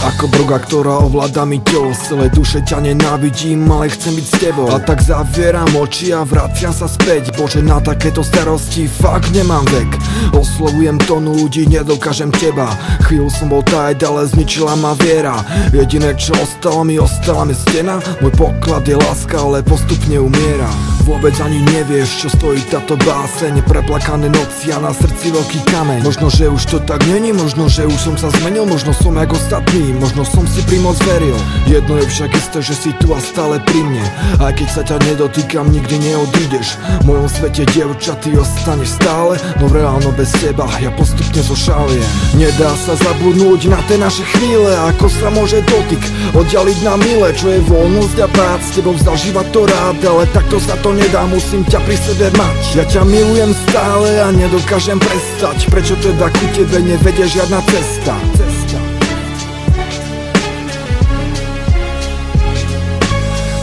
Ako droga, ktorá ovláda mi telo. Z celej duše ťa nenávidím, ale chcem byť s tebou. A tak zavieram oči a vraciam sa späť. Bože, na takéto starosti fakt nemám vek. Oslovujem tonu ľudí, nedokážem teba. Chvíľu som bol tajt, ale zničila ma viera. Jediné čo ostala mi stena. Môj poklad je láska, ale postupne umiera. Vôbec ani nevieš, čo stojí táto báseň. Preplakané noci a na srdci veľký kameň. Možno, že už to tak není, možno, že už som sa zmenil. Možno som jak ostatní, možno som si pri moc veril. Jedno je však isté, že si tu a stále pri mne. Aj keď sa ťa nedotýkam, nikdy neodídeš. V mojom svete, dievča, ty ostaneš stále. No reálno bez teba, ja postupne zošaliem. Nedá sa zabudnúť na tie naše chvíle. Ako sa môže dotyk oddialiť na mile. Čo je voľnosť a prác, s tebou zažívať to rád. Ale takto sa to nedá, musím ťa pri sebe mať. Ja ťa milujem stále a nedokážem prestať. Prečo teda ku tebe nevedie žiadna cesta?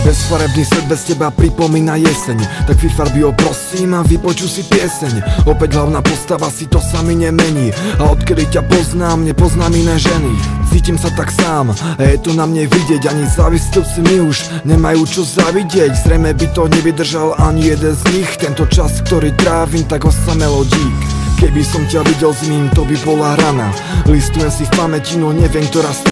Bezfarebný svet bez teba pripomína jeseň. Tak vyfarbi ho prosím a vypočuj si pieseň. Opäť hlavná postava, si to sami nemení. A odkedy ťa poznám, nepoznám iné ženy. Cítim sa tak sám a je to na mne vidieť. Ani závistovci mi už nemajú čo zavidieť. Zrejme by to nevydržal ani jeden z nich. Tento čas, ktorý trávim, tak osamelo dík. Keby som ťa videl s ním, to by bola rana. Listujem si v pamäti, no neviem, ktorá